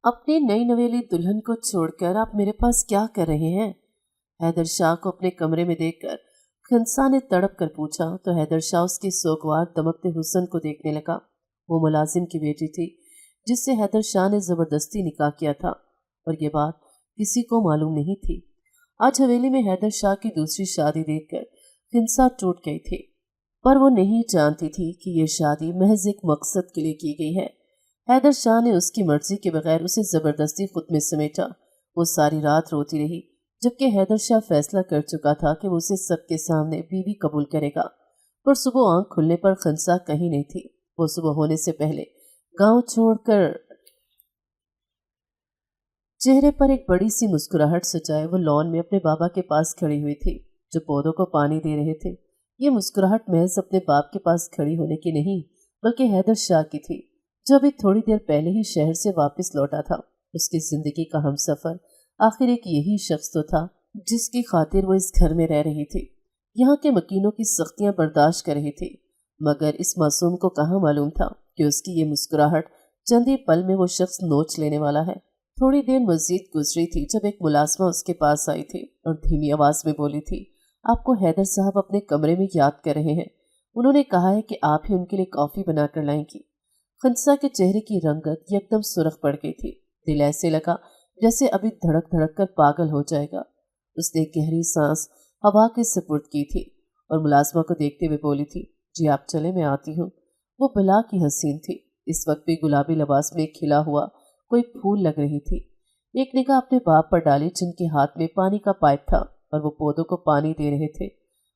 अपनी नई नवेली दुल्हन को छोड़कर आप मेरे पास क्या कर रहे हैं? हैदर शाह को अपने कमरे में देखकर खंसा ने तड़प कर पूछा तो हैदर शाह उसकी सोगवार दमकते हुस्न को देखने लगा। वो मुलाजिम की बेटी थी जिससे हैदर शाह ने जबरदस्ती निकाह किया था और ये बात किसी को मालूम नहीं थी। आज हवेली में हैदर शाह की दूसरी शादी देखकर खंसा टूट गई थी, पर वो नहीं जानती थी कि ये शादी महज एक मकसद के लिए की गई है। हैदर शाह ने उसकी मर्जी के बगैर उसे जबरदस्ती खुद में समेटा। वो सारी रात रोती रही, जबकि हैदर शाह फैसला कर चुका था कि वो उसे सबके सामने बीवी कबूल करेगा। पर सुबह आंख खुलने पर खंसा कहीं नहीं थी। वो सुबह होने से पहले गांव छोड़कर चेहरे पर एक बड़ी सी मुस्कुराहट सजाए वो लॉन में अपने बाबा के पास खड़ी हुई थी, जो पौधों को पानी दे रहे थे। ये मुस्कुराहट महज अपने बाप के पास खड़ी होने की नहीं, बल्कि हैदर शाह की थी, जो अभी थोड़ी देर पहले ही शहर से वापस लौटा था। उसकी जिंदगी का हमसफर आखिर एक यही शख्स तो था जिसकी खातिर वो इस घर में रह रही थी, यहाँ के मकीनों की सख्तियां बर्दाश्त कर रही थी। मगर इस मासूम को कहाँ मालूम था कि उसकी ये मुस्कुराहट चंद ही पल में वो शख्स नोच लेने वाला है। थोड़ी देर मस्जिद गुजरी थी जब एक मुलाजमा उसके पास आई थी और धीमी आवाज में बोली थी, आपको हैदर साहब अपने कमरे में याद कर रहे हैं। उन्होंने कहा है कि आप ही उनके लिए कॉफी बनाकर लाएंगी। खंसा के चेहरे की रंगत एकदम सुर्ख पड़ गई थी। दिल ऐसे लगा जैसे अभी धड़क धड़क कर पागल हो जाएगा। उसने गहरी सांस हवा के सुपुर्द की थी और मुलाजमा को देखते हुए बोली थी, जी आप चले, मैं आती हूँ। वो बला की हसीन थी। इस वक्त भी गुलाबी लिबास में खिला हुआ कोई फूल लग रही थी। एक निगाह अपने बाप पर डाली जिनके हाथ में पानी का पाइप था और वो पौधों को पानी दे रहे थे।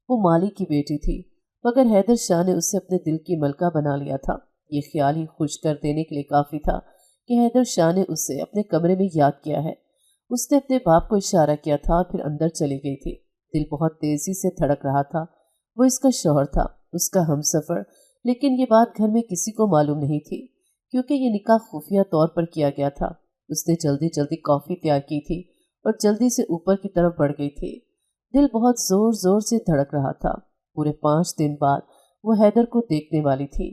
वो माली की बेटी थी, मगर हैदर शाह ने उसे अपने दिल की मलका बना लिया था। ये ख्याल ही खुश कर देने के लिए काफी था कि हैदर शाह ने उसे अपने कमरे में याद किया है। उसने अपने बाप को इशारा किया था और फिर अंदर चली गई थी। दिल बहुत तेजी से धड़क रहा था। वो इसका शौहर था, उसका हमसफर, लेकिन ये बात घर में किसी को मालूम नहीं थी क्योंकि ये निकाह खुफिया तौर पर किया गया था। उसने जल्दी जल्दी कॉफी तैयार की थी और जल्दी से ऊपर की तरफ बढ़ गई थी। दिल बहुत जोर जोर से धड़क रहा था। पूरे 5 दिन बाद वो हैदर को देखने वाली थी।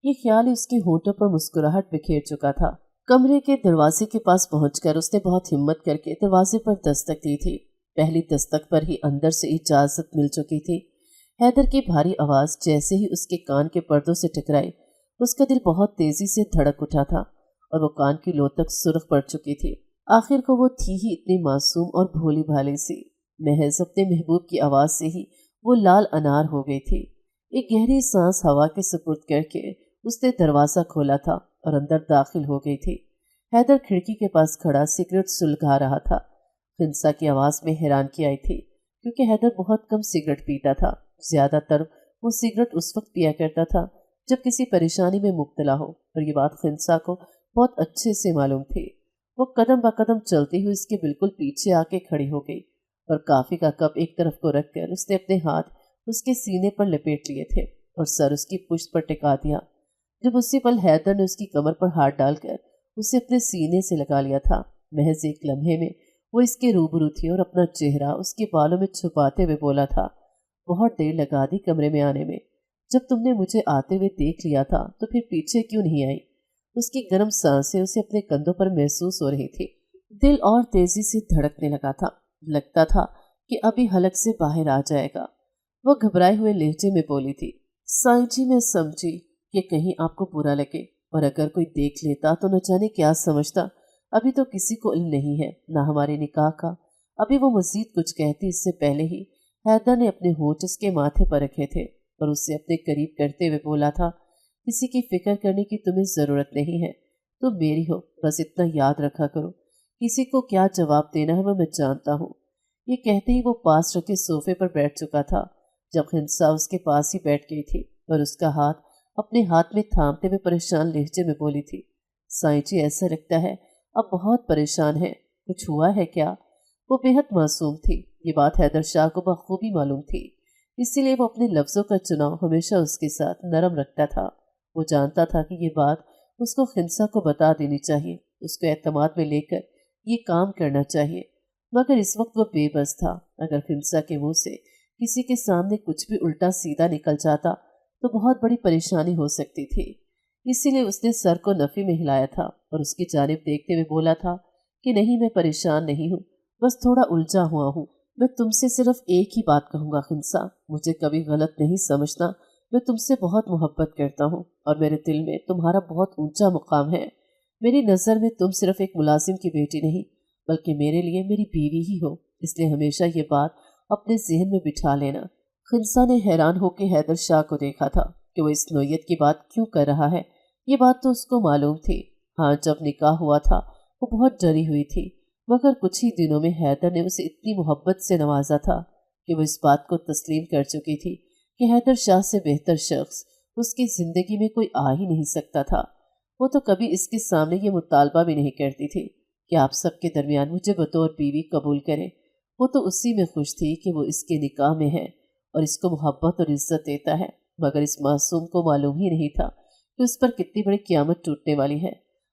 ये ख्याल ही उसके होठों पर मुस्कुराहट बिखेर चुका था। कमरे के दरवाजे के पास पहुंचकर उसने बहुत हिम्मत करके दरवाजे पर दस्तक दी थी। पहली दस्तक पर ही अंदर से इजाजत मिल चुकी थी। हैदर की भारी आवाज जैसे ही उसके कान के पर्दों से टकराई, उसका दिल बहुत तेजी से धड़क उठा था और वो कान की लो तक सुर्ख पड़ चुकी थी। आखिर को वो थी ही इतनी मासूम और भोली भाली सी। महज अपने महबूब की आवाज से ही वो लाल अनार हो गई थी। एक गहरी सांस हवा के सुपुर्द करके उसने दरवाजा खोला था और अंदर दाखिल हो गई थी। हैदर खिड़की के पास खड़ा सिगरेट सुलगा रहा था। खंसा की आवाज में हैरान की आई थी क्योंकि हैदर बहुत कम सिगरेट पीता था। ज्यादातर वो सिगरेट उस वक्त पिया करता था जब किसी परेशानी में मुब्तला हो, और ये बात खंसा को बहुत अच्छे से मालूम थी। वो कदम ब कदम चलती हुई इसके बिल्कुल पीछे आके खड़ी हो गई और काफी का कप एक तरफ को रखकर उसने अपने हाथ उसके सीने पर लपेट लिए थे और सर उसकी पुश्त पर टिका दिया। जब उसी पल हैदर ने उसकी कमर पर हाथ डालकर उसे अपने सीने से लगा लिया था। महज एक लम्हे में वो इसके रूबरू थी और अपना चेहरा उसके बालों में छुपाते हुए बोला था, बहुत देर लगा दी कमरे में आने में। जब तुमने मुझे आते हुए देख लिया था तो फिर पीछे क्यों नहीं आई? उसकी गर्म सांसें उसे अपने कंधों पर महसूस हो रही थी। दिल और तेजी से धड़कने लगा था। लगता था कि अभी हलक से बाहर आ जाएगा। वो घबराए हुए लहजे में बोली थी, साईं जी मैं समझी कि कहीं आपको बुरा लगे, और अगर कोई देख लेता तो न जाने क्या समझता। अभी तो किसी को इल्म नहीं है ना हमारे निकाह का। अभी वो मजीद कुछ कहती इससे पहले ही हैदर ने अपने होंठ उसके माथे पर रखे थे और उससे अपने करीब करते हुए बोला था, किसी की फिक्र करने की तुम्हें जरूरत नहीं है, तुम मेरी हो, बस इतना याद रखा करो। किसी को क्या जवाब देना है वो मैं जानता हूँ। ये कहते ही वो पास रखे सोफे पर बैठ चुका था जब खंसा उसके पास ही बैठ गई थी और उसका हाथ अपने हाथ में थामते हुए परेशान लहजे में बोली थी, साईं जी ऐसा लगता है अब बहुत परेशान है, कुछ हुआ है क्या? वो बेहद मासूम थी। ये बात हैदर शाह को बखूबी मालूम थी, इसीलिए वो अपने लफ्जों का चुनाव हमेशा उसके साथ नरम रखता था। वो जानता था कि ये बात उसको खंसा को बता देनी चाहिए, उसको एतमाद में लेकर ये काम करना चाहिए, मगर इस वक्त वो बेबस था। अगर खंसा के मुंह से किसी के सामने कुछ भी उल्टा सीधा निकल जाता तो बहुत बड़ी परेशानी हो सकती थी। इसी लिए उसने सर को नफी में हिलाया था और उसकी जानिब देखते हुए बोला था कि नहीं, मैं परेशान नहीं हूँ, बस थोड़ा उलझा हुआ हूँ। मैं तुमसे सिर्फ एक ही बात कहूँगा खिंसा, मुझे कभी गलत नहीं समझना। मैं तुमसे बहुत मोहब्बत करता हूँ और मेरे दिल में तुम्हारा बहुत ऊंचा मुकाम है। मेरी नज़र में तुम सिर्फ एक मुलाजिम की बेटी नहीं, बल्कि मेरे लिए मेरी बीवी ही हो। इसलिए हमेशा ये बात अपने जहन में बिठा लेना। खिंसा ने हैरान होकर हैदर शाह को देखा था कि वो इस नोयत की बात क्यों कर रहा है। ये बात तो उसको मालूम थी। हाँ, जब निकाह हुआ था वो बहुत डरी हुई थी, मगर कुछ ही दिनों में हैदर ने उसे इतनी मोहब्बत से नवाजा था कि वो इस बात को तस्लीम कर चुकी थी कि हैदर शाह से बेहतर शख्स उसकी जिंदगी में कोई आ ही नहीं सकता था। वो तो कभी इसके सामने ये मुतालबा भी नहीं करती थी कि आप सबके दरमियान मुझे बतौर बीवी कबूल करें। वो तो उसी में खुश थी कि वो इसके निकाह में है और इसको मोहब्बत और इज्जत देता है, मगर इस मासूम को मालूम ही नहीं था कि उस पर कितनी बड़ी क़यामत टूटने वाली है।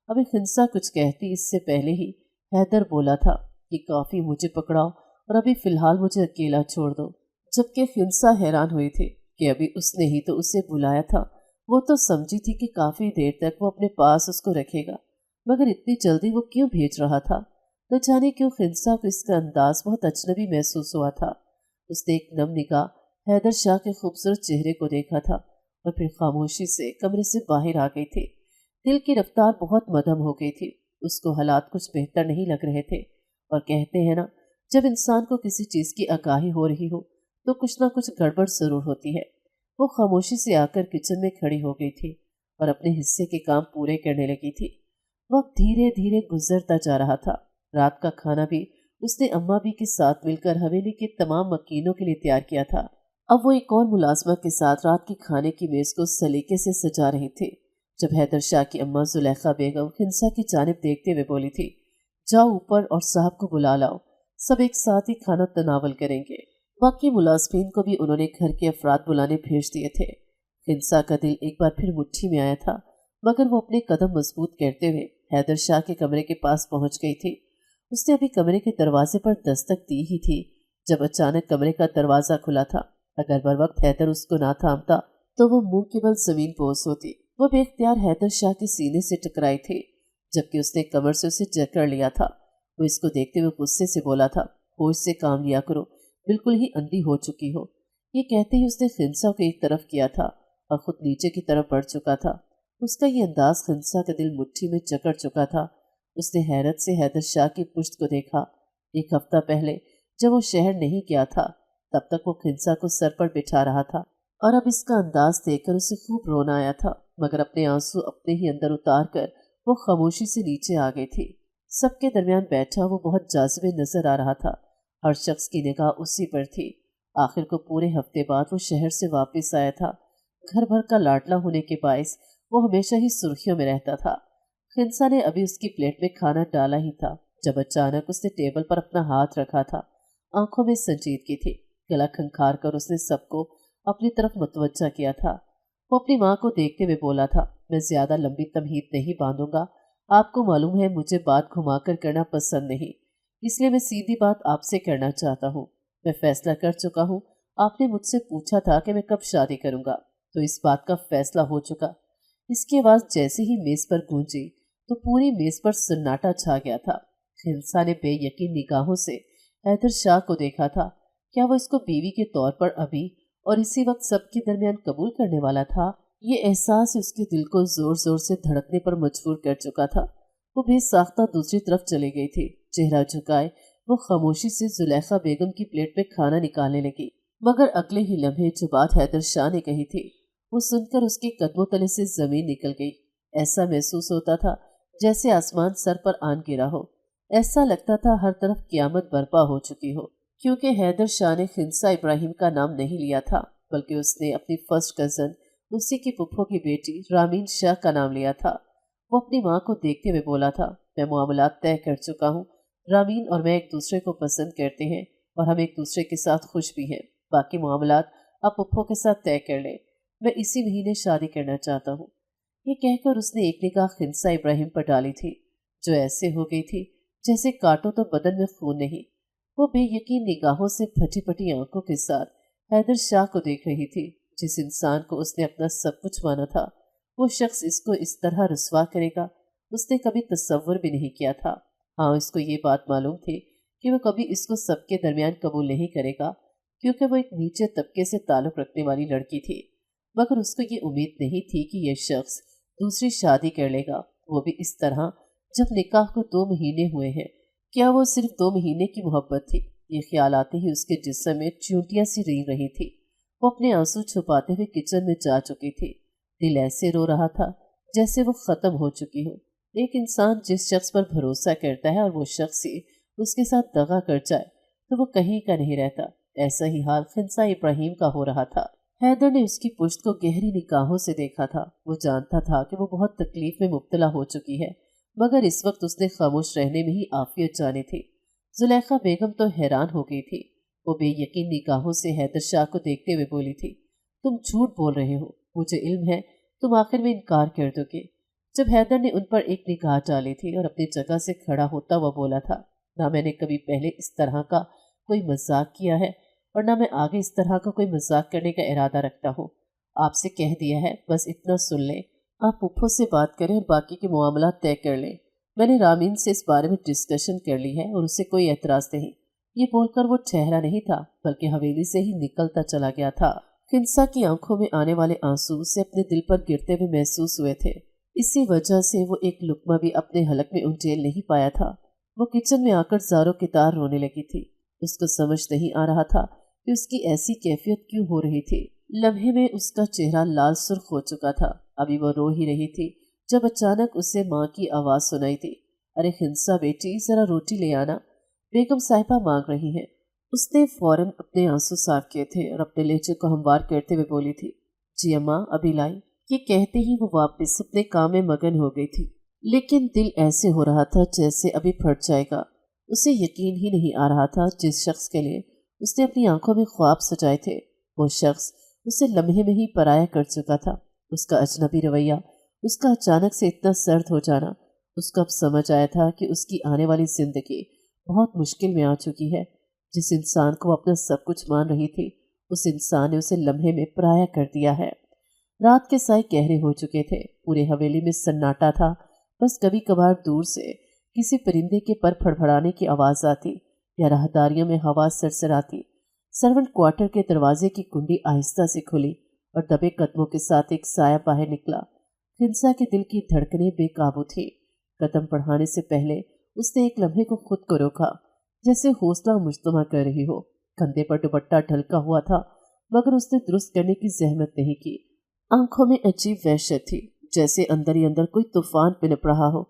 अभी खिंसा कुछ कहती इससे पहले ही हैदर बोला था कि काफ़ी, मुझे पकड़ाओ और अभी फ़िलहाल मुझे अकेला छोड़ दो। जबकि खिंसा हैरान हुई थी कि अभी उसने ही तो उसे बुलाया था। वो तो समझी थी कि काफ़ी देर तक वो अपने पास उसको रखेगा, मगर इतनी जल्दी वो क्यों भेज रहा था। न जाने क्यों खिंसा को इसका अंदाज बहुत अजनबी महसूस हुआ था। उसने एक नम निगाह हैदर शाह के खूबसूरत चेहरे को देखा था और फिर खामोशी से कमरे से बाहर आ गई थी। दिल की रफ्तार बहुत मध्यम हो गई थी। उसको हालात कुछ बेहतर नहीं लग रहे थे। और कहते हैं ना, जब इंसान को किसी चीज़ की आगाही हो रही हो तो कुछ ना कुछ गड़बड़ जरूर होती है। वो खामोशी से आकर किचन में खड़ी हो गई थी और अपने हिस्से के काम पूरे करने लगी थी। वक्त धीरे धीरे गुजरता जा रहा था। रात का खाना भी उसने अम्मा भी के साथ मिलकर हवेली के तमाम मकीनों के लिए तैयार किया था। अब वो एक और मुलाजमा के साथ रात के खाने की मेज को सलीके से सजा रही थी जब हैदर शाह की अम्मा जुलेखा बेगम खिंसा की जानिब देखते हुए बोली थी, जाओ ऊपर और साहब को बुला लाओ, सब एक साथ ही खाना तनावल करेंगे। बाकी मुलाजमीन को भी उन्होंने घर के अफराद बुलाने भेज दिए थे। खिंसा का दिल एक बार फिर मुट्ठी में आया था, मगर वो अपने कदम मजबूत करते हुए हैदर शाह के कमरे के पास पहुंच गई थी। उसने अभी कमरे के दरवाजे पर दस्तक दी ही थी जब अचानक कमरे का दरवाजा खुला था। अगर बर वक्त हैदर उसको ना थामता तो वो मुंह के बल जमीन पोस होती। वो बेख्तियार हैदर शाह के सीने से टकराई थी, जबकि उसने कमर से उसे जकड़ लिया था। वो इसको देखते हुए गुस्से से बोला था, होश से काम लिया करो, बिल्कुल ही अंधी हो चुकी हो। ये कहते ही उसने खिंसा को एक तरफ किया था और खुद नीचे की तरफ बढ़ चुका था। उसका ये अंदाज खिंसा का दिल मुट्ठी में जकड़ चुका था। उसने हैरत से हैदर शाह की पुश्त को देखा। एक हफ्ता पहले जब वो शहर नहीं गया था तब तक वो खिंसा को सर पर बिठा रहा था और अब इसका अंदाज देखकर उसे खूब रोना आया था, मगर अपने आंसू अपने ही अंदर उतार कर वो खामोशी से नीचे आ गई थी। सबके दरमियान बैठा वो बहुत जाज़िबे नजर आ रहा था। हर शख्स की निगाह उसी पर थी। आखिर को पूरे हफ्ते बाद वो शहर से वापस आया था। घर भर का लाडला होने के बायस वो हमेशा ही सुर्खियों में रहता था। खिंसा ने अभी उसकी प्लेट में खाना डाला ही था जब अचानक उसने टेबल पर अपना हाथ रखा था। आंखों में संजीदगी थी। गला खंखार कर उसने सबको अपनी तरफ मुतवज्जा किया था। वो अपनी माँ को देखते हुए बोला था, मैं ज्यादा लंबी तमहीद नहीं बांधूंगा। आपको मालूम है मुझे बात घुमाकर करना पसंद नहीं, इसलिए मैं सीधी बात आपसे करना चाहता हूँ। मैं फैसला कर चुका हूँ। आपने मुझसे पूछा था कि मैं कब शादी करूँगा, तो इस बात का फैसला हो चुका। इसकी आवाज़ जैसे ही मेज़ पर गूंजी तो पूरी मेज़ पर सन्नाटा छा गया था। खिलसा ने बेयकीन निगाहों से हैदर शाह को देखा था। क्या वो इसको बीवी के तौर पर अभी और इसी वक्त सबके दरमियान कबूल करने वाला था? ये एहसास उसके दिल को जोर जोर से धड़कने पर मजबूर कर चुका था। वो बेसाख्ता दूसरी तरफ चली गई थी। चेहरा झुकाए वो खामोशी से जुलेखा बेगम की प्लेट में खाना निकालने लगी, मगर अगले ही लम्हे जो बात हैदर शाह ने कही थी वो सुनकर उसके कदमों तले से जमीन निकल गई। ऐसा महसूस होता था जैसे आसमान सर पर आन गिरा हो। ऐसा लगता था हर तरफ क़यामत बर्पा हो चुकी हो, क्योंकि हैदर शाह ने खिंसा इब्राहिम का नाम नहीं लिया था, बल्कि उसने अपनी फर्स्ट कज़न, उसी की पुप्पो की बेटी रामीन शाह का नाम लिया था। वो अपनी माँ को देखते हुए बोला था, मैं मामलात तय कर चुका हूँ। रामीन और मैं एक दूसरे को पसंद करते हैं और हम एक दूसरे के साथ खुश भी हैं। बाकी मामलात आप पुप्पो के साथ तय कर लें। मैं इसी महीने शादी करना चाहता हूँ। ये कहकर उसने एक निगाह खिंसा इब्राहिम पर डाली थी, जो ऐसे हो गई थी जैसे काटो तो बदन में खून नहीं। वो बेयकीन निगाहों से फटी फटी आंखों के साथ हैदर शाह को देख रही थी, जिस इंसान को उसने अपना सब कुछ माना था। वो शख्स इसको इस तरह रुस्वा करेगा उसने कभी तसव्वुर भी नहीं किया था। हाँ, इसको ये बात मालूम थी कि वो कभी इसको सबके दरमियान कबूल नहीं करेगा, क्योंकि वो एक नीचे तबके से ताल्लुक़ रखने वाली लड़की थी। मगर उसको ये उम्मीद नहीं थी कि यह शख्स दूसरी शादी कर लेगा, वो भी इस तरह जब निकाह को 2 महीने हुए हैं। क्या वो सिर्फ 2 महीने की मोहब्बत थी? ये ख्याल आते ही उसके जिस्म में चींटियां सी रेंग रही थी। वो अपने आंसू छुपाते हुए किचन में जा चुकी थी। दिल ऐसे रो रहा था जैसे वो ख़त्म हो चुकी हो। एक इंसान जिस शख्स पर भरोसा करता है और वो शख्स ही उसके साथ दगा कर जाए तो वो कहीं का नहीं रहता। ऐसा ही हाल खिंसा इब्राहिम का हो रहा था। हैदर ने उसकी पुश्त को गहरी निगाहों से देखा था। वो जानता था कि वो बहुत तकलीफ में मुब्तला हो चुकी है, मगर इस वक्त उसने खामोश रहने में ही आफियत जानी थी। जुलेखा बेगम तो हैरान हो गई थी। वो बेयकीन निगाहों से हैदर शाह को देखते हुए बोली थी, तुम झूठ बोल रहे हो, मुझे इल्म है तुम आखिर में इनकार कर दोगे। जब हैदर ने उन पर एक निगाह डाली थी और अपनी जगह से खड़ा होता हुआ बोला था, ना मैंने कभी पहले इस तरह का कोई मजाक किया है और ना मैं आगे इस तरह का कोई मजाक करने का इरादा रखता हूँ। आपसे कह दिया है, बस इतना सुन लें। आप पुप्पो से बात करें और बाकी के मामला तय कर लें। मैंने रामीन से इस बारे में डिस्कशन कर ली है और उससे कोई एतराज़ नहीं। ये बोलकर वो ठहरा नहीं था, बल्कि हवेली से ही निकलता चला गया था। खिंसा की आंखों में आने वाले आंसू उसे अपने दिल पर गिरते हुए महसूस हुए थे। इसी वजह से वो एक लुकमा भी अपने हलक में उंडेल नहीं पाया था। वो किचन में आकर ज़ारों की तार रोने लगी थी। उसको समझ नहीं आ रहा था कि उसकी ऐसी कैफियत क्यों हो रही थी। लम्हे में उसका चेहरा लाल सुर्ख हो चुका था। अभी वो रो ही रही थी जब अचानक उसे माँ की आवाज़ सुनाई दी, अरे खिंसा बेटी, ज़रा रोटी ले आना, बेगम साहिबा मांग रही हैं। उसने फौरन अपने आंसू साफ किए थे और अपने लहजे को हमवार करते हुए बोली थी, जी अम्मा अभी लाई। ये कहते ही वो वापस अपने काम में मगन हो गई थी, लेकिन दिल ऐसे हो रहा था जैसे अभी फट जाएगा। उसे यकीन ही नहीं आ रहा था जिस शख्स के लिए उसने अपनी आंखों में ख्वाब सजाए थे, वो शख्स उसे लम्हे में ही पराया कर चुका था। उसका अजनबी रवैया, उसका अचानक से इतना सर्द हो जाना, उसको अब समझ आया था कि उसकी आने वाली जिंदगी बहुत मुश्किल में आ चुकी है। जिस इंसान को अपना सब कुछ मान रही थी, उस इंसान ने उसे लम्हे में पराया कर दिया है। रात के साए गहरे हो चुके थे। पूरे हवेली में सन्नाटा था। बस कभी कभार दूर से किसी परिंदे के पर फड़फड़ाने की आवाज़ आती या राहदारियों में हवा सरसराती। सर्वेंट क्वार्टर के दरवाजे की कुंडी आहिस्ता से खुली और दबे कदमों के साथ एक साया बाहर निकला। खिंसा के दिल की धड़कनें बेकाबू थी। कदम बढ़ाने से पहले उसने एक लम्हे को खुद को रोका, जैसे हौसला मुजतमा कर रही हो। कंधे पर दुपट्टा ढलका हुआ था, मगर उसने दुरुस्त करने की जहमत नहीं की। आंखों में अजीब वहशत थी, जैसे अंदर ही अंदर कोई तूफान पिनप रहा हो।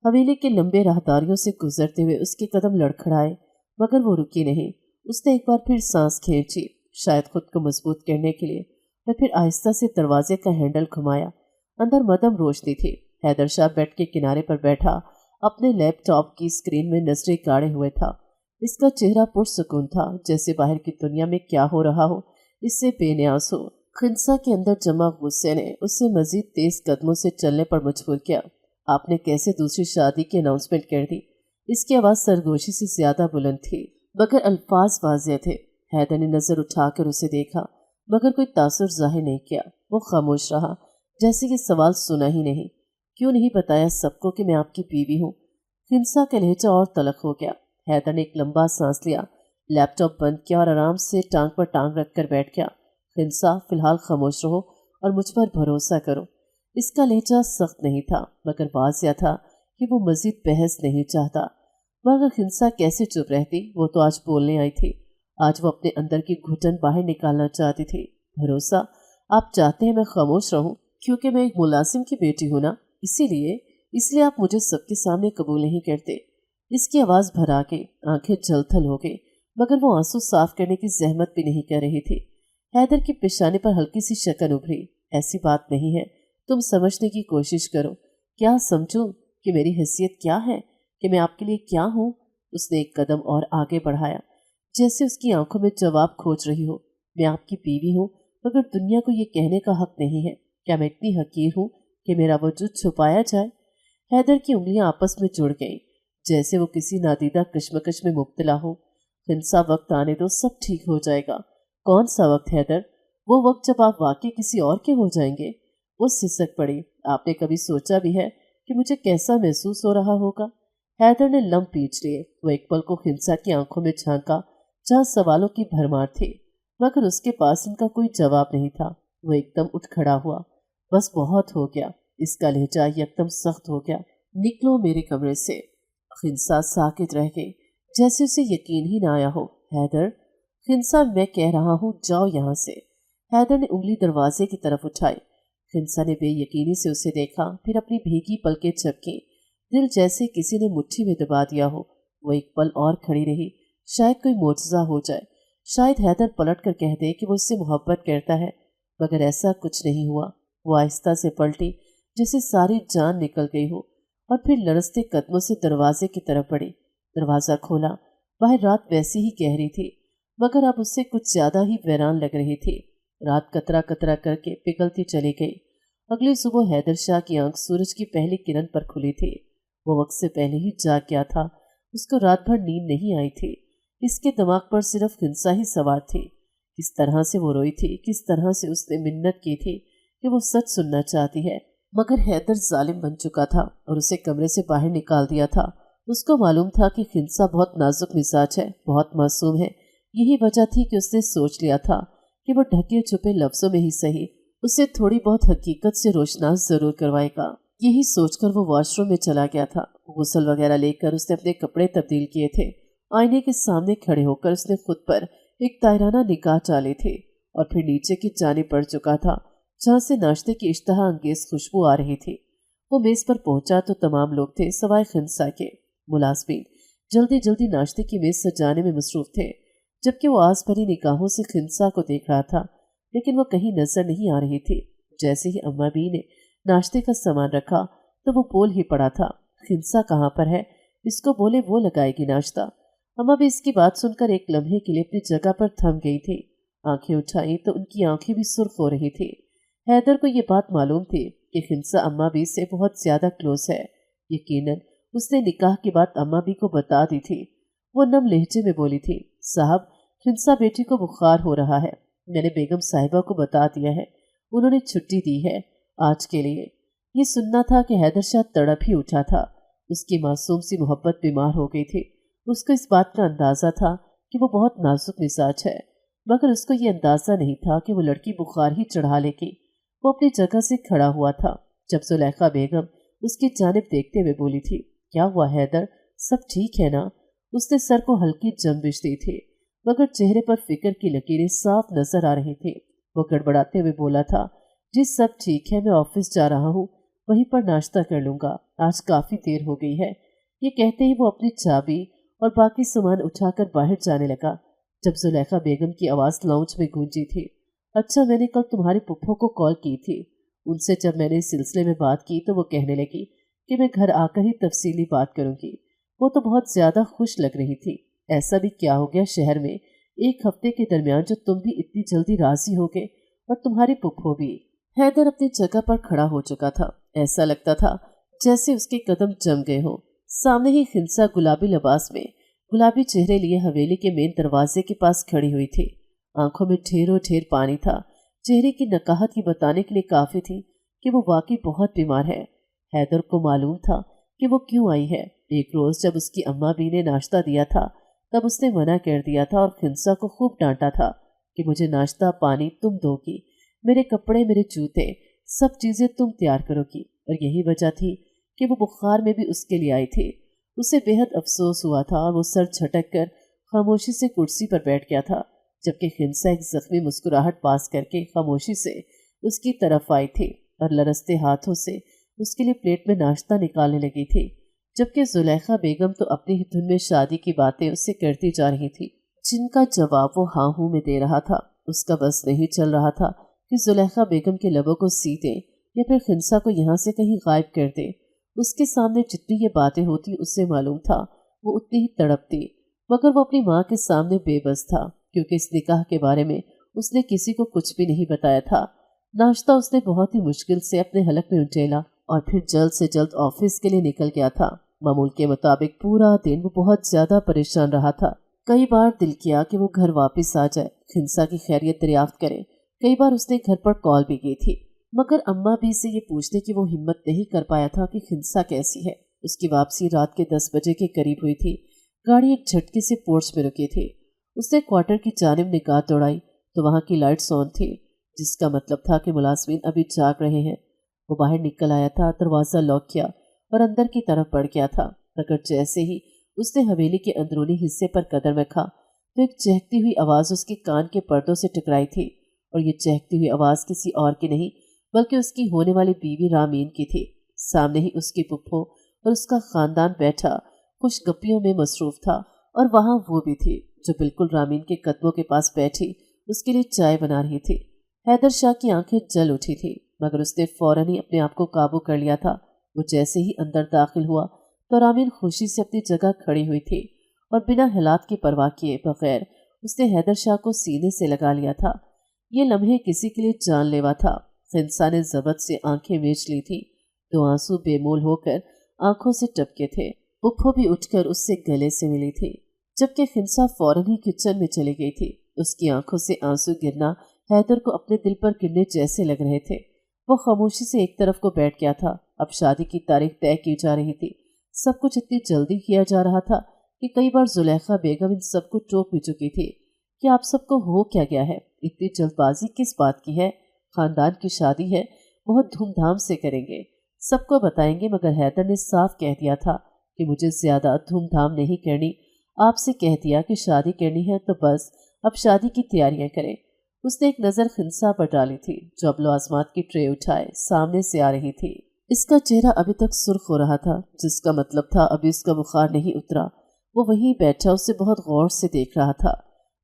हवेली के लंबे राहदारियों से गुजरते हुए उसके कदम लड़खड़ाए, मगर वो रुकी नहीं। उसने एक बार फिर सांस खींची, शायद खुद को मजबूत करने के लिए, और फिर आहिस्ता से दरवाजे का हैंडल घुमाया। अंदर मदम रोशनी थी। हैदर शाह बेड के किनारे पर बैठा अपने लैपटॉप की स्क्रीन में नजरें गाड़े हुए था। इसका चेहरा पुरसुकून था, जैसे बाहर की दुनिया में क्या हो रहा हो इससे बेनियाज हो। खिंसा के अंदर जमा गुस्से ने उसे मजीद तेज कदमों से चलने पर मजबूर किया। आपने कैसे दूसरी शादी की अनाउंसमेंट कर दी? इसकी आवाज़ सरगोशी से ज्यादा बुलंद थी, मगर अल्फाज वाज़ेह थे। हैदर ने नजर उठाकर उसे देखा, मगर कोई तासुर जाहिर नहीं किया। वो खामोश रहा, जैसे कि सवाल सुना ही नहीं। क्यों नहीं बताया सबको कि मैं आपकी बीवी हूँ? खिंसा का लहजा और तलख हो गया। हैदर ने एक लंबा सांस लिया, लैपटॉप बंद किया और आराम से टांग पर टांग रखकर बैठ गया। खिंसा, फिलहाल खामोश रहो और मुझ पर भरोसा करो। इसका लहजा सख्त नहीं था, मगर वाज़ेह था कि वो मजीद बहस नहीं चाहता। मगर खिंसा कैसे चुप रहती? वो तो आज बोलने आई थी। आज वो अपने अंदर की घुटन बाहर निकालना चाहती थी। भरोसा? आप चाहते हैं मैं खामोश रहूं क्योंकि मैं एक मुलाजिम की बेटी हूं ना, इसलिए आप मुझे सबके सामने कबूल नहीं करते? इसकी आवाज़ भरा के आंखें जलथल हो गई, मगर वो आंसू साफ करने की जहमत भी नहीं कर रही थी। हैदर की पेशानी पर हल्की सी शकन उभरी। ऐसी बात नहीं है, तुम समझने की कोशिश करो। क्या समझो कि मेरी हैसियत क्या है, कि मैं आपके लिए क्या हूँ? उसने एक कदम और आगे बढ़ाया, जैसे उसकी आंखों में जवाब खोज रही हो। मैं आपकी बीवी हूँ, मगर दुनिया को ये कहने का हक नहीं है। क्या मैं इतनी हकीर हूँ कि मेरा वजूद छुपाया जाए? हैदर की उंगलियां आपस में जुड़ गईं, जैसे वो किसी नादीदा कश्मकश में मुब्तला हो। हिंसा, वक्त आने दो, सब ठीक हो जाएगा। कौन सा वक्त हैदर? वो वक्त जब आप वाकई किसी और के हो जाएंगे। वो सिसक पड़ी। आपने कभी सोचा भी है कि मुझे कैसा महसूस हो रहा होगा? हैदर ने लम पींच लिए। वो एक पल को हिंसा की आंखों में झांका जहाँ सवालों की भरमार थी, मगर उसके पास इनका कोई जवाब नहीं था। वो एकदम उठ खड़ा हुआ। बस बहुत हो गया। इसका लहजा एकदम सख्त हो गया। निकलो मेरे कमरे से। हिंसा साकित रह गई, जैसे उसे यकीन ही ना आया हो। हैदर, हिंसा, मैं कह रहा हूँ जाओ यहाँ से। हैदर ने उंगली दरवाजे की तरफ उठाई। हिंसा ने बेयकीनी से उसे देखा, फिर अपनी भीगी पलकें झपकी। दिल जैसे किसी ने मुट्ठी में दबा दिया हो। वो एक पल और खड़ी रही, शायद कोई मोजज़ा हो जाए, शायद हैदर पलट कर कह दे कि वो उससे मोहब्बत करता है, मगर ऐसा कुछ नहीं हुआ। वो आहिस्ता से पलटी, जैसे सारी जान निकल गई हो, और फिर लरसते कदमों से दरवाजे की तरफ बढ़ी। दरवाज़ा खोला। बाहर रात वैसी ही गहरी थी, मगर अब उससे कुछ ज्यादा ही वीरान लग रही थी। रात कतरा कतरा करके पिघलती चली गई। अगली सुबह हैदर शाह की आंख सूरज की पहली किरण पर खुली थी। वो वक्त से पहले ही जाग गया था। उसको रात भर नींद नहीं आई थी। इसके दिमाग पर सिर्फ हिंसा ही सवार थी। किस तरह से वो रोई थी, किस तरह से उसने मिन्नत की थी कि वो सच सुनना चाहती है, मगर हैदर जालिम बन चुका था और उसे कमरे से बाहर निकाल दिया था। उसको मालूम था कि हिंसा बहुत नाजुक मिजाज है, बहुत मासूम है। यही वजह थी कि उसने सोच लिया था कि वो ढके छुपे लफ्जों में ही सही उसे थोड़ी बहुत हकीकत से रोशनास जरूर करवाएगा। यही सोचकर वो वॉशरूम में चला गया था। गुस्ल वगैरह लेकर उसने अपने कपड़े तब्दील किए थे। आईने के सामने खड़े होकर उसने खुद पर एक तायराना निगाह डाली थी और फिर नीचे की जानिब बढ़ चुका था, जहाँ से नाश्ते की इश्तहा अंगेज खुशबू आ रही थी। वो मेज पर पहुंचा तो तमाम लोग थे सिवाय हिंसा के। मुलाजमीन जल्दी जल्दी नाश्ते की मेज सजाने में मसरूफ थे, जबकि वो आस भरी निगाहों से हिंसा को देख रहा था, लेकिन वो कहीं नजर नहीं आ रही थी। जैसे ही अम्मा बी ने नाश्ते का सामान रखा तो वो बोल ही पड़ा था, हिंसा कहाँ पर है? इसको बोले वो लगाएगी नाश्ता। अम्मा भी इसकी बात सुनकर एक लम्हे के लिए अपनी जगह पर थम गई थी। आंखें उठाई तो उनकी आंखें भी सुर्ख हो रही थी। हैदर को ये बात मालूम थी कि हिंसा अम्मा बी से बहुत ज्यादा क्लोज है। यकीनन उसने निकाह की बात अम्मा बी को बता दी थी। वो नम लहजे में बोली थी, साहब, हिंसा बेटी को बुखार हो रहा है। मैंने बेगम साहिबा को बता दिया है, उन्होंने छुट्टी दी है आज के लिए। ये सुनना था कि हैदर शाह तड़प ही उठा था। उसकी मासूम सी मोहब्बत बीमार हो गई थी। उसको इस बात का अंदाजा था कि वो बहुत नाजुक मिजाज है, मगर उसको ये अंदाजा नहीं था कि वो लड़की बुखार ही चढ़ा लेगी। वो अपनी जगह से खड़ा हुआ था जब जुलेखा बेगम उसकी जानिब देखते हुए बोली थी, क्या हुआ हैदर, सब ठीक है ना? उसने सर को हल्की जंबिश दी थी, मगर चेहरे पर फिक्र की लकीरें साफ नजर आ रही थी। वो गड़बड़ाते हुए बोला था, जी सब ठीक है, मैं ऑफिस जा रहा हूँ, वहीं पर नाश्ता कर लूंगा, आज काफी देर हो गई है। ये कहते ही वो अपनी चाबी और बाकी सामान उठाकर बाहर जाने लगा, जब जुलेखा बेगम की आवाज लाउंज में गूंजी थी, अच्छा, मैंने कल तुम्हारे पुप्पो को कॉल की थी। उनसे जब मैंने इस सिलसिले में बात की तो वो कहने लगी कि मैं घर आकर ही तफसीली बात करूंगी। वो तो बहुत ज्यादा खुश लग रही थी। ऐसा भी क्या हो गया शहर में एक हफ्ते के दरमियान जो तुम भी इतनी जल्दी राजी हो गए, और तुम्हारी पुप्पो भी। हैदर अपनी जगह पर खड़ा हो चुका था। ऐसा लगता था जैसे उसके कदम जम गए हों। सामने ही हिंसा गुलाबी लिबास में, गुलाबी चेहरे लिए हवेली के मेन दरवाजे के पास खड़ी हुई थी। आंखों में ढेरों ढेर पानी था। चेहरे की नकाहत ये बताने के लिए काफी थी कि वो वाकई बहुत बीमार है। हैदर को मालूम था कि वो क्यों आई है। एक रोज जब उसकी अम्मा बी ने नाश्ता दिया था तब उसने मना कर दिया था और हिंसा को खूब डांटा था कि मुझे नाश्ता पानी तुम दोगी, मेरे कपड़े मेरे जूते सब चीजें तुम तैयार करोगी। और यही वजह थी कि वो बुखार में भी उसके लिए आई थी। उसे बेहद अफसोस हुआ था और वो सर झटक कर खामोशी से कुर्सी पर बैठ गया था, जबकि हिंसा एक जख्मी मुस्कुराहट पास करके खामोशी से उसकी तरफ आई थी और लरसते हाथों से उसके लिए प्लेट में नाश्ता निकालने लगी थी, जबकि जुलेखा बेगम तो अपनी ही धुन में शादी की बातें उससे करती जा रही थी, जिनका जवाब वो हाँ हूँ में दे रहा था। उसका बस नहीं चल रहा था कि जुलेखा बेगम के लबों को सी दे या फिर हिंसा को यहाँ से कहीं गायब कर दे। उसके सामने जितनी ये बातें होती उससे मालूम था वो उतनी ही तड़पती, मगर वो अपनी माँ के सामने बेबस था, क्योंकि इस निकाह के बारे में उसने किसी को कुछ भी नहीं बताया था। नाश्ता उसने बहुत ही मुश्किल से अपने हलक में उंडेला और फिर जल्द से जल्द ऑफिस के लिए निकल गया था। मामूल के मुताबिक पूरा दिन वो बहुत ज्यादा परेशान रहा था। कई बार दिल किया कि वो घर वापस आ जाए, हिंसा की खैरियत दरियाफ्त करे। कई बार उसने घर पर कॉल भी की थी, मगर अम्मा भी से ये पूछने की वो हिम्मत नहीं कर पाया था कि खिंसा कैसी है। उसकी वापसी रात के 10 बजे के करीब हुई थी। गाड़ी एक झटके से पोर्च में रुकी थी। उसने क्वार्टर की जानिब निगाह दौड़ाई तो वहाँ की लाइट्स ऑन थी, जिसका मतलब था कि मुलाजमीन अभी जाग रहे हैं। वो बाहर निकल आया था, दरवाज़ा लॉक किया और अंदर की तरफ बढ़ गया था। मगर जैसे ही उसने हवेली के अंदरूनी हिस्से पर कदम रखा तो एक चहकती हुई आवाज़ उसके कान के पर्दों से टकराई थी। और ये चहकती हुई आवाज़ किसी और की नहीं बल्कि उसकी होने वाली बीवी रामीन की थी। सामने ही उसकी पुप्पो और उसका खानदान बैठा खुशगप्पियों में मसरूफ था, और वहाँ वो भी थी जो बिल्कुल रामीन के कदमों के पास बैठी उसके लिए चाय बना रही थी। हैदर शाह की आंखें जल उठी थी, मगर उसने फौरन ही अपने आप को काबू कर लिया था। वो जैसे ही अंदर दाखिल हुआ तो रामीन खुशी से अपनी जगह खड़ी हुई थी और बिना हालात की परवाह किए बगैर उसने हैदर शाह को सीने से लगा लिया था। ये लम्हे किसी के लिए जानलेवा था। खिंसा ने जबत से आंखें मीच ली थी तो आंसू बेमोल होकर आंखों से टपके थे। पुप्पो भी उठकर उससे गले से मिली थी, जबकि खिंसा फौरन ही किचन में चली गई थी। उसकी आंखों से आंसू गिरना हैदर को अपने दिल पर गिरने जैसे लग रहे थे। वो खामोशी से एक तरफ को बैठ गया था। अब शादी की तारीख तय की जा रही थी। सब कुछ इतनी जल्दी किया जा रहा था कि कई बार जुलेखा बेगम इन सबको टोक भी चुकी थी कि आप सबको हो क्या गया है, इतनी जल्दबाजी किस बात की है, खानदान की शादी है, बहुत धूमधाम से करेंगे, सबको बताएंगे। मगर हैदर ने साफ कह दिया था कि मुझे ज्यादा धूमधाम नहीं करनी। आपसे कह दिया कि शादी करनी है तो बस अब शादी की तैयारियां करें। उसने एक नज़र खिंसा पर डाली थी जो अब लवाजमात की ट्रे उठाए सामने से आ रही थी। इसका चेहरा अभी तक सुर्ख हो रहा था, जिसका मतलब था अभी उसका बुखार नहीं उतरा। वो वहीं बैठा उसे बहुत गौर से देख रहा था।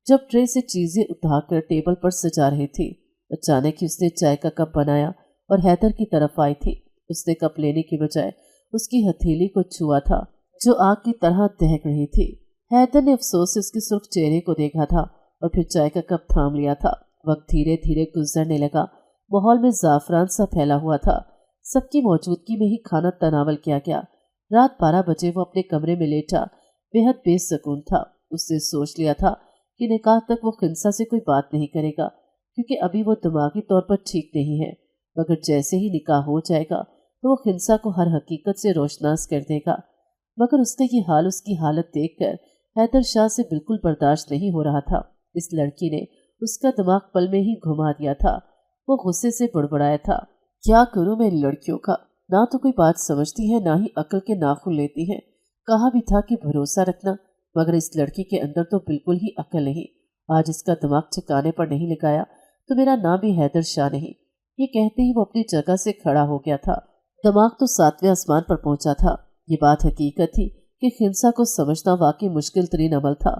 जब ट्रे से चीजें उठाकर टेबल पर सजा रही थी, अचानक ही उसने चाय का कप बनाया और हैदर की तरफ आई थी। उसने कप लेने की बजाय उसकी हथेली को छुआ था जो आग की तरह दहक रही थी। हैदर ने अफसोस से उसके सुर्ख चेहरे को देखा था और फिर चाय का कप थाम लिया था। वक्त धीरे धीरे गुजरने लगा। माहौल में जाफरान सा फैला हुआ था। सबकी मौजूदगी में ही खाना तनावल किया गया। रात 12 बजे वो अपने कमरे में लेटा बेहद बेसुकून था। उसने सोच लिया था कि निकाह तक वो खिंसा से कोई बात नहीं करेगा, क्योंकि अभी वो दिमागी तौर पर ठीक नहीं है। मगर जैसे ही निकाह हो जाएगा तो वो खिंसा को हर हकीकत से रोशनास कर देगा। मगर उसका ये हाल, उसकी हालत देखकर हैदर शाह से बिल्कुल बर्दाश्त नहीं हो रहा था। इस लड़की ने उसका दिमाग पल में ही घुमा दिया था। वो गुस्से से बड़बड़ाया था, क्या करूं मैं इन लड़कियों का, ना तो कोई बात समझती है ना ही अक्ल के नाखून लेती है। कहा भी था कि भरोसा रखना, मगर इस लड़की के अंदर तो बिल्कुल ही अक्ल नहीं। आज इसका दिमाग ठिकाने पर नहीं लगाया तो मेरा नाम भी हैदर शाह नहीं। ये कहते ही वो अपनी जगह से खड़ा हो गया था। दिमाग तो 7वें आसमान पर पहुंचा था। ये बात हकीकत थी कि खिंसा को समझना वाकई मुश्किल तरीन अमल था।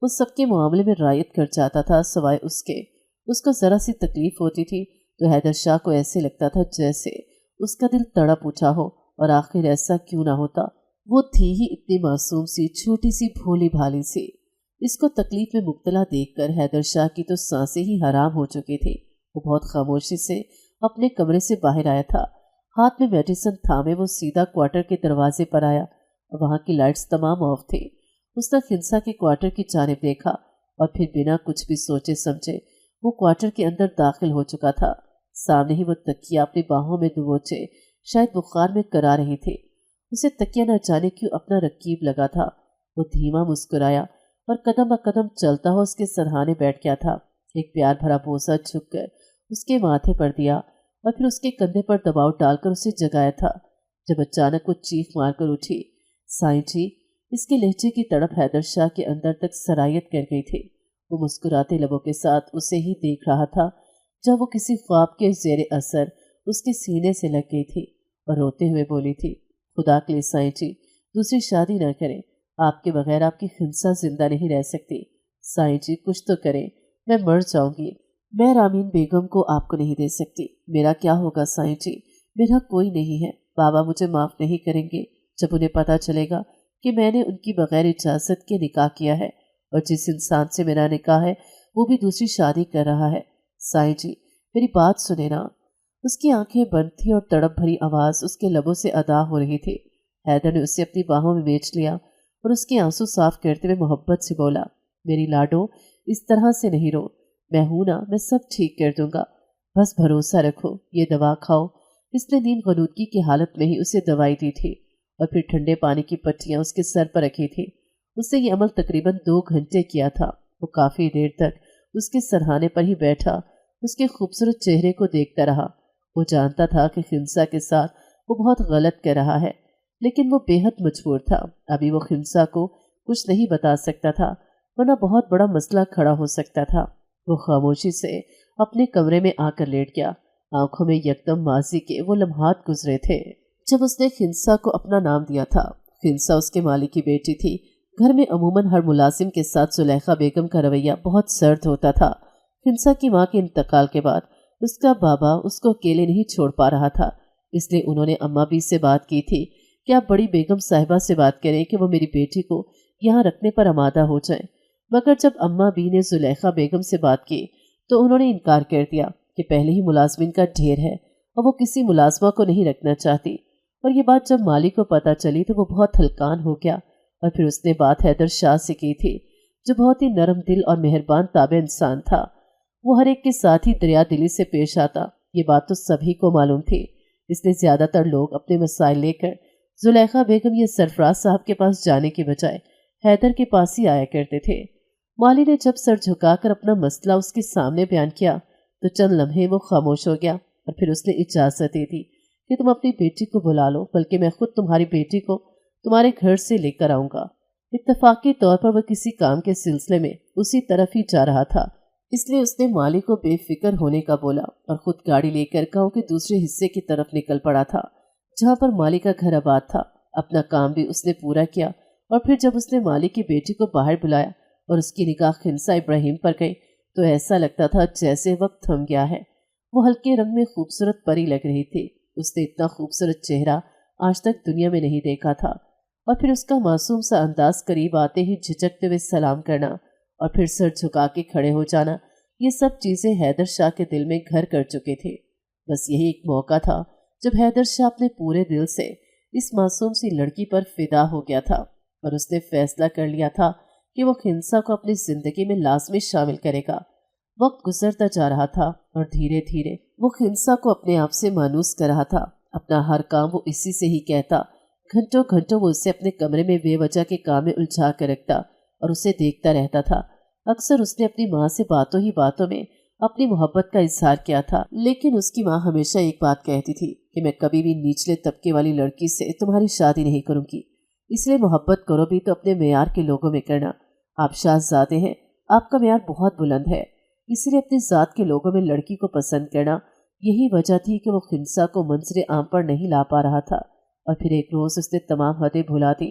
वो सबके मामले में रायत कर जाता था सिवाय उसके। उसको जरा सी तकलीफ होती थी तो हैदर शाह को ऐसे लगता था जैसे उसका दिल तड़प उठा हो, और आखिर ऐसा क्यों ना होता। वो थी ही इतनी मासूम सी, छोटी सी, भोली भाली सी। इसको तकलीफ में मुब्तला देखकर हैदर शाह की तो सांसें ही हराम हो चुकी थी। वो बहुत खामोशी से अपने कमरे से बाहर आया था। हाथ में मेडिसिन थामे वो सीधा क्वार्टर के दरवाजे पर आया। वहां की लाइट्स तमाम ऑफ थी। उसने खिंसा के क्वार्टर की जानिब देखा और फिर बिना कुछ भी सोचे समझे वो क्वार्टर के अंदर दाखिल हो चुका था। सामने ही वो तकिया अपनी बाहों में दबोचे शायद बुखार में करा रही थी। उसे तकिया न जाने क्यों अपना रकीब लगा था। वो धीमा मुस्कुराया और कदम ब कदम चलता हुआ उसके सरहाने बैठ गया था। एक प्यार भरा बोसा झुककर उसके माथे पर दिया और फिर उसके कंधे पर दबाव डालकर उसे जगाया था। जब अचानक वो चीख मारकर उठी, साईं जी। इसके लहजे की तड़प हैदर शाह के अंदर तक सरायत कर गई थी। वो मुस्कुराते लबों के साथ उसे ही देख रहा था जब वो किसी ख्वाब के जेर असर उसके सीने से लग गई थी और रोते हुए बोली थी, खुदा के लिए साईं जी, दूसरी शादी न करें। आपके बगैर आपकी खिंसा जिंदा नहीं रह सकती। साईं जी कुछ तो करें, मैं मर जाऊंगी। मैं रामीन बेगम को आपको नहीं दे सकती। मेरा क्या होगा साईं जी, मेरा कोई नहीं है। बाबा मुझे माफ नहीं करेंगे जब उन्हें पता चलेगा कि मैंने उनकी बगैर इजाज़त के निकाह किया है, और जिस इंसान से मेरा निकाह है वो भी दूसरी शादी कर रहा है। साईं जी मेरी बात सुने ना। उसकी आंखें बंद थी और तड़प भरी आवाज़ उसके लबों से अदा हो रही थी। हैदर ने उसे अपनी बाहों में बेच लिया और उसके आंसू साफ करते हुए मोहब्बत से बोला, मेरी लाडो, इस तरह से नहीं रो। मैं हूं ना, मैं सब ठीक कर दूंगा। बस भरोसा रखो, ये दवा खाओ। इसने नींद गलूदगी की हालत में ही उसे दवाई दी थी और फिर ठंडे पानी की पट्टियां उसके सर पर रखी थी। उसने ये अमल तकरीबन 2 घंटे किया था। वो काफी देर तक उसके सरहाने पर ही बैठा उसके खूबसूरत चेहरे को देखता रहा। वो जानता था कि खिंसा के साथ वो बहुत गलत कर रहा है, लेकिन वो बेहद मजबूर था। अभी वो खिंसा को कुछ नहीं बता सकता था, वरना बहुत बड़ा मसला खड़ा हो सकता था। वो खामोशी से अपने कमरे में आकर लेट गया। आंखों में यकदम माजी के वो लम्हात गुजरे थे जब उसने खिंसा को अपना नाम दिया था। खिंसा उसके मालिक की बेटी थी। घर में अमूमन हर मुलाजिम के साथ जुलेखा बेगम का रवैया बहुत सर्द होता था। खिंसा की मां के इंतकाल के बाद उसका बाबा उसको अकेले नहीं छोड़ पा रहा था, इसलिए उन्होंने अम्मा भी से बात की थी कि आप बड़ी बेगम साहिबा से बात करें कि वो मेरी बेटी को यहाँ रखने पर आमादा हो जाए। मगर जब अम्मा बी ने जुलेखा बेगम से बात की तो उन्होंने इनकार कर दिया कि पहले ही मुलाजमिन का ढेर है और वो किसी मुलाजमा को नहीं रखना चाहती। और ये बात जब मालिक को पता चली तो वो बहुत हल्कान हो गया और फिर उसने बात हैदर शाह से की थी, जो बहुत ही नरम दिल और मेहरबान ताबे इंसान था। वो हर एक के साथ ही दरिया दिली से पेश आता, ये बात तो सभी को मालूम थी। इसलिए ज्यादातर लोग अपने मसाइल लेकर जुलेखा बेगम या सरफराज साहब के पास जाने के बजाय हैदर के पास ही आया करते थे। माली ने जब सर झुकाकर अपना मसला उसके सामने बयान किया तो चंद लम्हे वो खामोश हो गया और फिर उसने इजाजत दे दी कि तुम अपनी बेटी को बुला लो, बल्कि मैं खुद तुम्हारी बेटी को तुम्हारे घर से लेकर आऊंगा। इत्तफाकी तौर पर वह किसी काम के सिलसिले में उसी तरफ ही जा रहा था, इसलिए उसने माली को बेफिक्र होने का बोला और खुद गाड़ी लेकर गांव के दूसरे हिस्से की तरफ निकल पड़ा था, जहां पर माली का घर आबाद था। अपना काम भी उसने पूरा किया और फिर जब उसने माली की बेटी को बाहर बुलाया और उसकी निगाह खिंसा इब्राहिम पर गई तो ऐसा लगता था जैसे वक्त थम गया है। वो हल्के रंग में खूबसूरत परी लग रही थी। उसने इतना खूबसूरत चेहरा आज तक दुनिया में नहीं देखा था। और फिर उसका मासूम सा अंदाज करीब आते ही झिझकते हुए सलाम करना और फिर सर झुका के खड़े हो जाना, ये सब चीजें हैदर शाह के दिल में घर कर चुके थे। बस यही एक मौका था जब हैदर शाह अपने पूरे दिल से इस मासूम सी लड़की पर फिदा हो गया था और उसने फैसला कर लिया था कि वो खिंसा को अपनी जिंदगी में लाजमी शामिल करेगा। वक्त गुजरता जा रहा था और धीरे धीरे वो खिंसा को अपने आप से मानूस कर रहा था। अपना हर काम वो इसी से ही कहता। घंटों घंटों वो उसे अपने कमरे में बेवजह के काम में उलझा कर रखता और उसे देखता रहता था। अक्सर उसने अपनी माँ से बातों ही बातों में अपनी मोहब्बत का इजहार किया था, लेकिन उसकी माँ हमेशा एक बात कहती थी कि मैं कभी भी निचले तबके वाली लड़की से तुम्हारी शादी नहीं करूंगी, इसलिए मोहब्बत करो भी तो अपने मेयार के लोगों में करना। आप शाहजादे हैं, आपका मेयार बहुत बुलंद है, इसलिए अपनी जात के लोगों में लड़की को पसंद करना। यही वजह थी कि वो खिंसा को मंजरे आम पर नहीं ला पा रहा था। और फिर एक रोज उसने तमाम हदें भुला दी।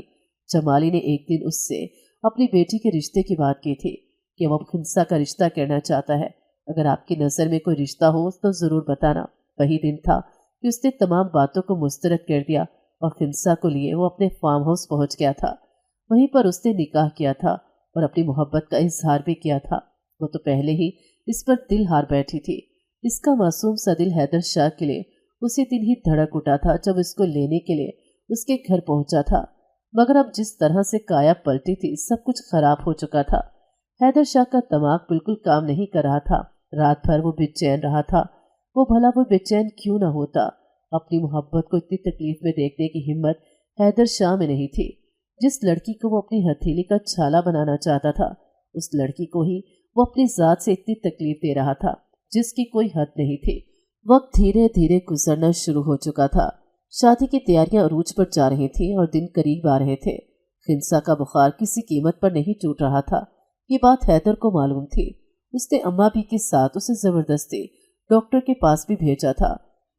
जमाली ने एक दिन उससे अपनी बेटी के रिश्ते की बात की थी कि वो खिंसा का रिश्ता करना चाहता है। अगर आपकी नज़र में कोई रिश्ता हो तो ज़रूर बताना। वही दिन था कि उसने तमाम बातों को मुस्तरद कर दिया और खिंसा को लिए वो अपने फार्म हाउस पहुंच गया था। वहीं पर उसने निकाह किया था और अपनी मोहब्बत का इजहार भी किया था। वो तो पहले ही इस पर दिल हार बैठी थी। इसका मासूम सा दिल हैदर शाह के लिए उसी दिन ही धड़क उठा था जब इसको लेने के लिए उसके घर पहुंचा था। मगर अब जिस तरह से काया पलटी थी, सब कुछ खराब हो चुका था। हैदर शाह का दिमाग बिल्कुल काम नहीं कर रहा था। रात भर वो बेचैन रहा था। वो भला वो बेचैन क्यों न होता। अपनी मोहब्बत को इतनी तकलीफ में देखने की हिम्मत हैदर शाह में नहीं थी। जिस लड़की को वो अपनी हथेली का छाला बनाना चाहता था, उस लड़की को ही वो अपनी जात से इतनी तकलीफ दे रहा था जिसकी कोई हद नहीं थी। वक्त धीरे धीरे गुजरना शुरू हो चुका था। शादी की तैयारियां अरूज पर जा रही थी और दिन करीब आ रहे थे। खिंसा का बुखार किसी कीमत पर नहीं टूट रहा था। ये बात हैदर को मालूम थी। उसने अम्मा भी के साथ उसे जबरदस्ती डॉक्टर के पास भी भेजा था,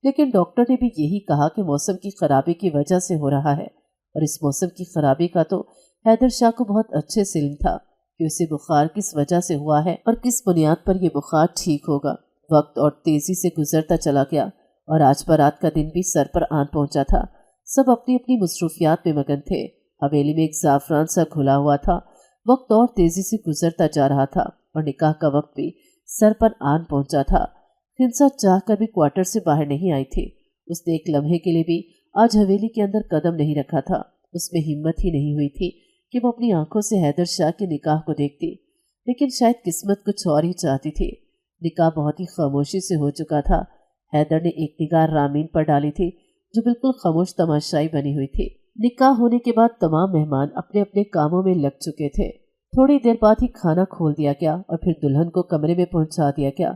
लेकिन डॉक्टर ने भी यही कहा कि मौसम की खराबी की वजह से हो रहा है। और इस मौसम की खराबी का तो हैदर शाह को बहुत अच्छे से इल्म था कि उसे बुखार किस वजह से हुआ है और किस बुनियाद पर यह बुखार ठीक होगा। वक्त और तेजी से गुजरता चला गया और आज बारात का दिन भी सर पर आन पहुंचा था। सब अपनी अपनी मसरूफियात में मगन थे। हवेली में एक जाफरान सा खुला हुआ था। वक्त और तेजी से गुजरता जा रहा था और निकाह का वक्त भी सर पर आन पहुंचा था। खिंसा चाह कर भी क्वार्टर से बाहर नहीं आई थी। उसने एक लम्हे के लिए भी आज हवेली के अंदर कदम नहीं रखा था। उसमें हिम्मत ही नहीं हुई थी कि वो अपनी आंखों से हैदर शाह के निकाह को देखती, लेकिन शायद किस्मत कुछ और ही चाहती थी। نکاح بہت ہی خاموشی سے ہو چکا تھا۔ حیدر نے ایک نگاہ رامین پر ڈالی تھی جو بالکل خاموش تماشائی بنی ہوئی تھی۔ نکاح ہونے کے بعد تمام مہمان اپنے اپنے کاموں میں لگ چکے تھے۔ تھوڑی دیر بعد ہی کھانا کھول دیا گیا اور پھر دلہن کو کمرے میں پہنچا دیا گیا،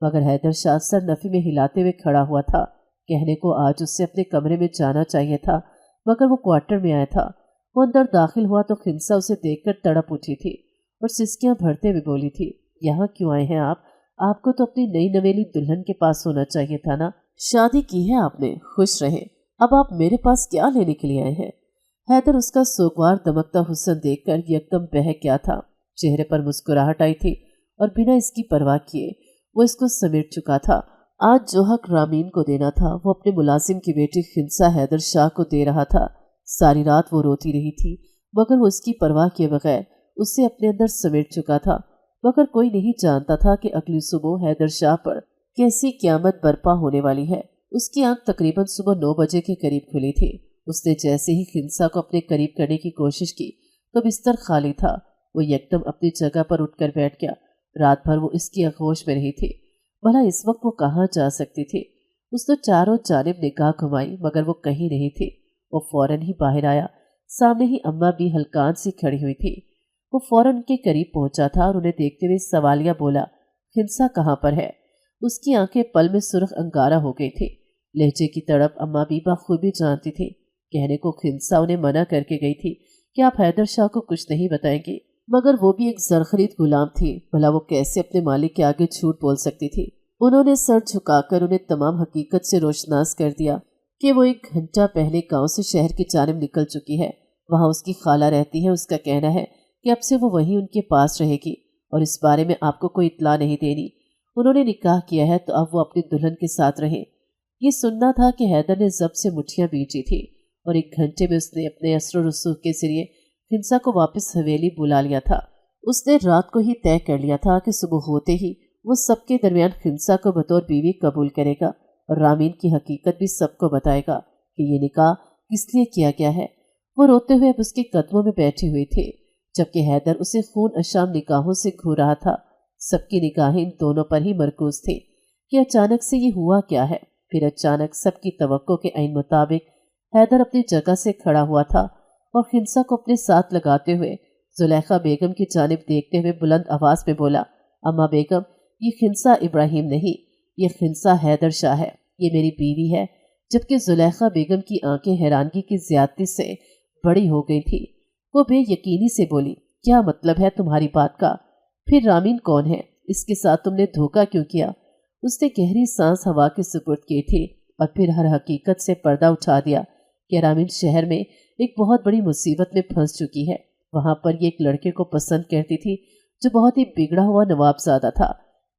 مگر حیدر شاہ سر نفی میں ہلاتے ہوئے کھڑا ہوا تھا۔ کہنے کو آج اس سے اپنے کمرے میں جانا چاہیے تھا، مگر وہ کوارٹر میں آیا تھا۔ وہ اندر داخل ہوا تو خنسا اسے دیکھ کر تڑپ اٹھی تھی اور سسکیاں بھرتے ہوئے بولی تھی، یہاں کیوں آئے ہیں آپ کو تو اپنی نئی نویلی دلہن کے پاس ہونا چاہیے تھا نا، شادی کی ہے آپ نے، خوش رہیں، اب آپ میرے پاس کیا لینے کے لیے آئے ہیں؟ حیدر اس کا سوگوار دمکتا حسن دیکھ کر یکدم بہک گیا تھا۔ چہرے پر مسکراہٹ آئی تھی اور بنا اس کی پرواہ کیے وہ اس کو سمیٹ چکا تھا۔ آج جو حق رامین کو دینا تھا وہ اپنے ملازم کی بیٹی خنسا حیدر شاہ کو دے رہا تھا۔ ساری رات وہ روتی رہی تھی مگر وہ اس کی پرواہ کیے بغیر اسے اپنے اندر سمیٹ چکا تھا، مگر کوئی نہیں جانتا تھا کہ اگلی صبح حیدر شاہ پر کیسی قیامت برپا ہونے والی ہے۔ اس کی آنکھ تقریباً صبح 9 بجے کے قریب کھلی تھی۔ اس نے جیسے ہی خنسا کو اپنے قریب کرنے کی کوشش کی تو بستر خالی تھا۔ وہ یکدم اپنی جگہ پر اٹھ کر بیٹھ گیا۔ رات بھر وہ اس کی آغوش میں رہی تھی، بھلا اس وقت وہ کہاں جا سکتی تھی؟ اس نے چاروں جانب نگاہ گھمائی مگر وہ کہیں نہیں تھی۔ وہ فوراً ہی باہر آیا۔ سامنے ہی اماں بھی ہلکان سی کھڑی ہوئی تھی۔ وہ فوراً ان کے قریب پہنچا تھا اور انہیں دیکھتے ہوئے سوالیہ بولا، خنسا کہاں پر ہے؟ اس کی آنکھیں پل میں سرخ انگارہ ہو گئی تھی۔ لہجے کی تڑپ اماں بھی بخوبی جانتی تھی۔ کہنے کو خنسا انہیں منع کر کے گئی تھی کہ آپ حیدر شاہ کو کچھ نہیں بتائیں گی، مگر وہ بھی ایک زرخرید غلام تھی، بھلا وہ کیسے اپنے مالک کے آگے جھوٹ بول سکتی تھی؟ انہوں نے سر جھکا کر انہیں تمام حقیقت سے روشناس کر دیا کہ وہ 1 گھنٹہ پہلے گاؤں سے شہر کی جانب نکل چکی ہے۔ وہاں اس کی خالہ رہتی ہے۔ اس کا کہنا ہے کہ اب سے وہ وہیں ان کے پاس رہے گی اور اس بارے میں آپ کو کوئی اطلاع نہیں دینی۔ انہوں نے نکاح کیا ہے تو اب وہ اپنی دلہن کے ساتھ رہیں۔ یہ سننا تھا کہ حیدر نے ضبط سے مٹھیاں بیچی تھی اور 1 گھنٹے میں اس نے اپنے اثر و رسوخ کے ذریعے خنسا کو واپس حویلی بلا لیا تھا۔ اس نے رات کو ہی طے کر لیا تھا کہ صبح ہوتے ہی وہ سب کے درمیان خنسا کو بطور بیوی قبول کرے گا اور رامین کی حقیقت بھی سب کو بتائے گا کہ یہ نکاح کس لیے کیا گیا ہے۔ وہ روتے ہوئے اب اس کے قدموں میں بیٹھی ہوئی تھی، جبکہ حیدر اسے خون اشام نگاہوں سے گھور رہا تھا۔ سب کی نگاہیں ان دونوں پر ہی مرکوز تھی کہ اچانک سے یہ ہوا کیا ہے۔ پھر اچانک سب کی توقع کے عین مطابق حیدر اپنی جگہ سے کھڑا ہوا تھا اور خنسا کو اپنے ساتھ لگاتے ہوئے زلیخا بیگم کی جانب دیکھتے ہوئے بلند آواز میں بولا، اماں بیگم، یہ خنسا ابراہیم نہیں، یہ خنسا حیدر شاہ ہے، یہ میری بیوی ہے۔ جبکہ زلیخا بیگم کی آنکھیں حیرانگی کی زیادتی سے بڑی ہو گئی تھی۔ وہ بے یقینی سے بولی، کیا مطلب ہے تمہاری بات کا؟ پھر رامین کون ہے؟ اس کے ساتھ تم نے دھوکہ کیوں کیا؟ اس نے گہری سانس ہوا کے سپرد کی تھی اور پھر ہر حقیقت سے پردہ اٹھا دیا کہ رامین شہر میں ایک بہت بڑی مصیبت میں پھنس چکی ہے۔ وہاں پر یہ ایک لڑکے کو پسند کرتی تھی جو بہت ہی بگڑا ہوا نواب زادہ تھا۔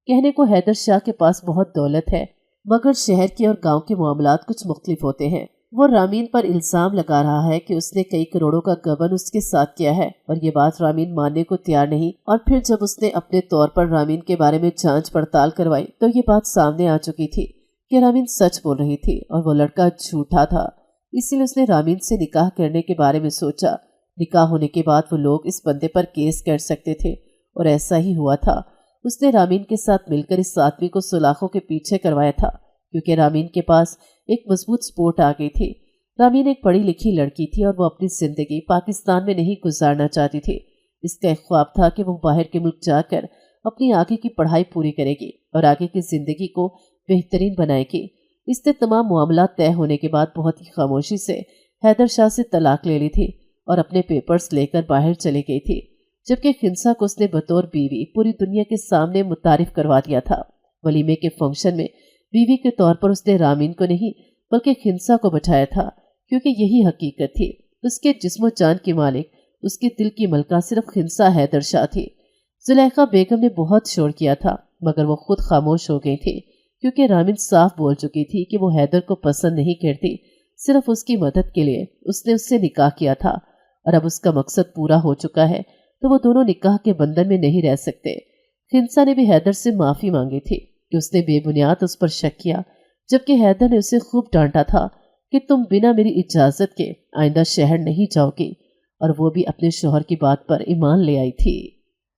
کہنے کو حیدر شاہ کے پاس بہت دولت ہے، مگر شہر کے اور گاؤں کے معاملات کچھ مختلف ہوتے ہیں۔ وہ رامین پر الزام لگا رہا ہے کہ اس نے کئی کروڑوں کا گبن اس کے ساتھ کیا ہے اور یہ بات رامین ماننے کو تیار نہیں، اور پھر جب اس نے اپنے طور پر رامین کے بارے میں جانچ پڑتال کروائی تو یہ بات سامنے آ چکی تھی کہ رامین سچ بول رہی تھی اور وہ لڑکا جھوٹا تھا۔ اسی لیے اس نے رامین سے نکاح کرنے کے بارے میں سوچا۔ نکاح ہونے کے بعد وہ لوگ اس بندے پر کیس کر سکتے تھے اور ایسا ہی ہوا تھا۔ اس نے رامین کے ساتھ مل کر اس آدمی کو سلاخوں کے پیچھے کروایا تھا کیونکہ رامین کے پاس ایک مضبوط سپورٹ آ گئی تھی۔ رامین ایک پڑھی لکھی لڑکی تھی اور وہ اپنی زندگی پاکستان میں نہیں گزارنا چاہتی تھی۔ اس کا ایک خواب تھا کہ وہ باہر کے ملک جا کر اپنی آگے کی پڑھائی پوری کرے گی اور آگے کی زندگی کو بہترین بنائے گی۔ اس نے تمام معاملات طے ہونے کے بعد بہت ہی خاموشی سے حیدر شاہ سے طلاق لے لی تھی اور اپنے پیپرز لے کر باہر چلی گئی تھی، جبکہ خنسا کو اس نے بطور بیوی پوری دنیا کے سامنے متعارف کروا دیا تھا۔ ولیمے کے فنکشن میں بیوی کے طور پر اس نے رامین کو نہیں بلکہ خنسا کو بٹھایا تھا، کیونکہ یہی حقیقت تھی۔ اس کے جسم و جان کی مالک، اس کے دل کی ملکہ صرف خنسا حیدر شاہ تھی۔ زلیخا بیگم نے بہت شور کیا تھا مگر وہ خود خاموش ہو گئی تھی، کیونکہ رامین صاف بول چکی تھی کہ وہ حیدر کو پسند نہیں کرتی، صرف اس کی مدد کے لیے اس نے اس سے نکاح کیا تھا، اور اب اس کا مقصد پورا ہو چکا ہے تو وہ دونوں نکاح کے بندھن میں نہیں رہ سکتے۔ خنسا نے بھی حیدر سے معافی مانگی تھی کہ اس نے بے بنیاد اس پر شک کیا، جبکہ حیدر نے اسے خوب ڈانٹا تھا کہ تم بنا میری اجازت کے آئندہ شہر نہیں جاؤ گی، اور وہ بھی اپنے شوہر کی بات پر ایمان لے آئی تھی۔